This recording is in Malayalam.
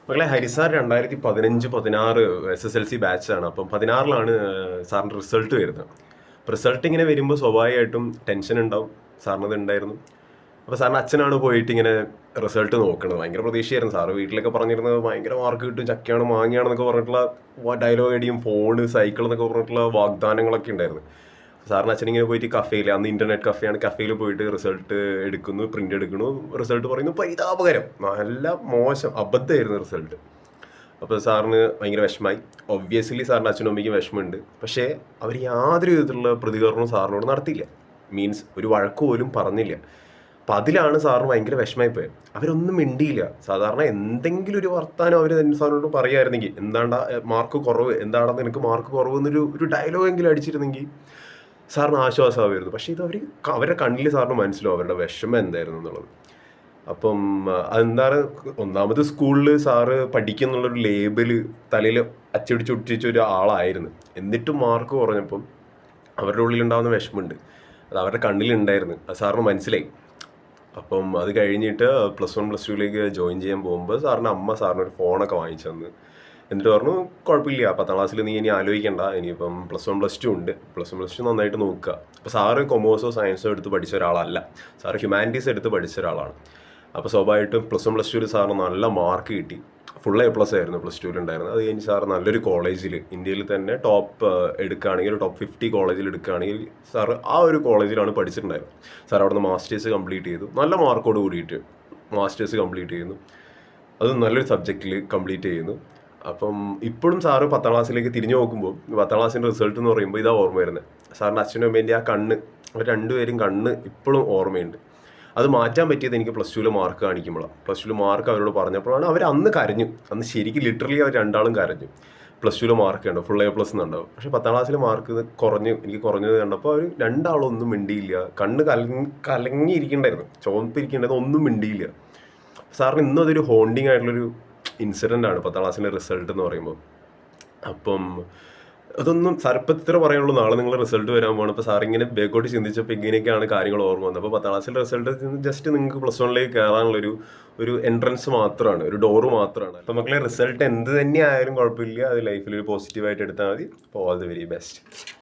മകളെ ഹരിസാർ 2015-16 SSLC ബാച്ചാണ്. അപ്പം 16ലാണ് സാറിൻ്റെ റിസൾട്ട് വരുന്നത്. റിസൾട്ട് ഇങ്ങനെ വരുമ്പോൾ സ്വാഭാവികമായിട്ടും ടെൻഷൻ ഉണ്ടാവും. സാറിനത് ഉണ്ടായിരുന്നു. അപ്പോൾ സാറിൻ്റെ അച്ഛനാണ് പോയിട്ട് ഇങ്ങനെ റിസൾട്ട് നോക്കുന്നത്. ഭയങ്കര പ്രതീക്ഷയായിരുന്നു. സാറ് വീട്ടിലൊക്കെ പറഞ്ഞിരുന്നത് ഭയങ്കര മാർക്ക് കിട്ടും, ചക്കയാണ് മാങ്ങയാണെന്നൊക്കെ പറഞ്ഞിട്ടുള്ള ഡയലോഗ് അടിയും ഫോണ് സൈക്കിൾ എന്നൊക്കെ പറഞ്ഞിട്ടുള്ള വാഗ്ദാനങ്ങളൊക്കെ ഉണ്ടായിരുന്നു. സാറിന് അച്ഛനിങ്ങനെ പോയിട്ട് കഫേയിൽ, അന്ന് ഇന്റർനെറ്റ് കഫേയാണ്, കഫേയിൽ പോയിട്ട് റിസൾട്ട് എടുക്കുന്നു, പ്രിന്റ് എടുക്കുന്നു, റിസൾട്ട് പറയുന്നു പരിതാപകരം, നല്ല മോശം അബദ്ധമായിരുന്നു റിസൾട്ട്. അപ്പോൾ സാറിന് ഭയങ്കര വിഷമമായി. ഒബ്വിയസ്ലി സാറിൻ്റെ അച്ഛനും അമ്മയ്ക്കും വിഷമമുണ്ട്. പക്ഷേ അവർ യാതൊരു വിധത്തിലുള്ള പ്രതികരണവും സാറിനോട് നടത്തിയില്ല. മീൻസ് ഒരു വഴക്ക് പോലും പറഞ്ഞില്ല. അപ്പം അതിലാണ് സാറിന് ഭയങ്കര വിഷമമായി പോയത്. അവരൊന്നും മിണ്ടിയില്ല. സാധാരണ എന്തെങ്കിലും ഒരു വർത്താനം അവർ സാറിനോട് പറയുമായിരുന്നെങ്കിൽ, എന്താണ്ടാ മാർക്ക് കുറവ്, എന്താണെന്ന് എനിക്ക് മാർക്ക് കുറവ് എന്നൊരു ഡയലോഗെങ്കിലും അടിച്ചിരുന്നെങ്കിൽ സാറിന് ആശ്വാസമായിരുന്നു. പക്ഷേ ഇത് അവരുടെ കണ്ണിൽ സാറിന് മനസ്സിലാവും അവരുടെ വിഷമം എന്തായിരുന്നു എന്നുള്ളത്. അപ്പം അതെന്താണ്, ഒന്നാമത് സ്കൂളിൽ സാറ് പഠിക്കുന്നുള്ളൊരു ലേബല് തലയിൽ അച്ചടിച്ചൊട്ടിച്ച ഒരു ആളായിരുന്നു. എന്നിട്ടും മാർക്ക് കുറഞ്ഞപ്പം അവരുടെ ഉള്ളിലുണ്ടാകുന്ന വിഷമമുണ്ട്. അത് അവരുടെ കണ്ണിലുണ്ടായിരുന്നു. അത് സാറിന് മനസ്സിലായി. അപ്പം അത് കഴിഞ്ഞിട്ട് +1 +2ലേക്ക് ജോയിൻ ചെയ്യാൻ പോകുമ്പോൾ സാറിൻ്റെ അമ്മ സാറിനൊരു ഫോണൊക്കെ വാങ്ങിച്ചു തന്നു. എന്നിട്ട് പറഞ്ഞു, കുഴപ്പമില്ല, 10ാം ക്ലാസ്സിൽ നീ ഇനി ആലോചിക്കേണ്ട, ഇനിയിപ്പം +1 +2 ഉണ്ട്, +1 +2 നന്നായിട്ട് നോക്കുക. അപ്പോൾ സാറ് കൊമേഴ്സോ സയൻസോ എടുത്ത് പഠിച്ച ഒരാളല്ല, സാറ് ഹ്യൂമാനിറ്റീസ് എടുത്ത് പഠിച്ച ഒരാളാണ്. അപ്പോൾ സ്വാഭാവികമായിട്ടും +1 +2 സാറിന് നല്ല മാർക്ക് കിട്ടി. ഫുൾ A+ ആയിരുന്നു +2 ഉണ്ടായിരുന്നത്. അത് കഴിഞ്ഞ് സാർ നല്ലൊരു കോളേജിൽ, ഇന്ത്യയിൽ തന്നെ ടോപ്പ് എടുക്കുകയാണെങ്കിൽ, ഒരു ടോപ്പ് 50 കോളേജിൽ എടുക്കുകയാണെങ്കിൽ സാർ ആ ഒരു കോളേജിലാണ് പഠിച്ചിട്ടുണ്ടായിരുന്നത്. സാർ അവിടെ നിന്ന് മാസ്റ്റേഴ്സ് കംപ്ലീറ്റ് ചെയ്തു. നല്ല മാർക്കോട് കൂടിയിട്ട് മാസ്റ്റേഴ്സ് കംപ്ലീറ്റ് ചെയ്യുന്നു. അത് നല്ലൊരു സബ്ജക്റ്റിൽ കംപ്ലീറ്റ് ചെയ്യുന്നു. അപ്പം ഇപ്പോഴും സാറ് 10ാം ക്ലാസ്സിലേക്ക് തിരിഞ്ഞു നോക്കുമ്പോൾ 10ാം ക്ലാസ്സിൻ്റെ റിസൾട്ട് എന്ന് പറയുമ്പോൾ ഇതാ ഓർമ്മ വരുന്നത്. സാറിൻ്റെ അച്ഛനും അമ്മേൻ്റെ ആ കണ്ണ്, അവർ രണ്ടുപേരും കണ്ണ് ഇപ്പോഴും ഓർമ്മയുണ്ട്. അത് മാറ്റാൻ പറ്റിയത് എനിക്ക് +2 മാർക്ക് കാണിക്കുമ്പോഴാണ്. +2 മാർക്ക് അവരോട് പറഞ്ഞപ്പോഴാണ് അവർ അന്ന് കരഞ്ഞു. അന്ന് ശരിക്കും ലിറ്ററലി അവർ രണ്ടാളും കരഞ്ഞു. +2 മാർക്ക് കണ്ടു, ഫുൾ A+ എന്നുണ്ടാവും. പക്ഷേ 10ാം ക്ലാസ്സിൽ മാർക്ക് എനിക്ക് കുറഞ്ഞത് കണ്ടപ്പോൾ അവർ രണ്ടാളും ഒന്നും മിണ്ടിയില്ല. കണ്ണ് കലങ്ങിയിരിക്കണ്ടായിരുന്നു, ചുവപ്പിരിക്കേണ്ടത്, ഒന്നും മിണ്ടിയില്ല. സാറിന് ഇന്നും അതൊരു ഹോണ്ടിങ് ആയിട്ടുള്ളൊരു ഇൻസിഡൻ്റ് ആണ് 10ാം ക്ലാസ്സിൻ്റെ റിസൾട്ട് എന്ന് പറയുമ്പോൾ. അപ്പം അതൊന്നും സാർ ഇപ്പം ഇത്ര പറയുള്ളൂ. നാളെ നിങ്ങൾ റിസൾട്ട് വരാൻ പോകണം. അപ്പോൾ സാർ ഇങ്ങനെ ബേക്കോട്ട് ചിന്തിച്ചപ്പോൾ ഇങ്ങനെയൊക്കെയാണ് കാര്യങ്ങൾ ഓർമ്മ വന്നത്. അപ്പോൾ 10ാം ക്ലാസ്സിലെ റിസൾട്ട് ജസ്റ്റ് നിങ്ങൾക്ക് +1ലേക്ക് കയറാനുള്ളൊരു എൻട്രൻസ് മാത്രമാണ്, ഒരു ഡോറ് മാത്രമാണ്. അപ്പോൾ മക്കളെ, റിസൾട്ട് എന്ത് തന്നെ ആയാലും കുഴപ്പമില്ല, അത് ലൈഫിൽ ഒരു പോസിറ്റീവായിട്ട് എടുത്താൽ മതി. അപ്പോൾ ഓൾ ദി വെരി ബെസ്റ്റ്.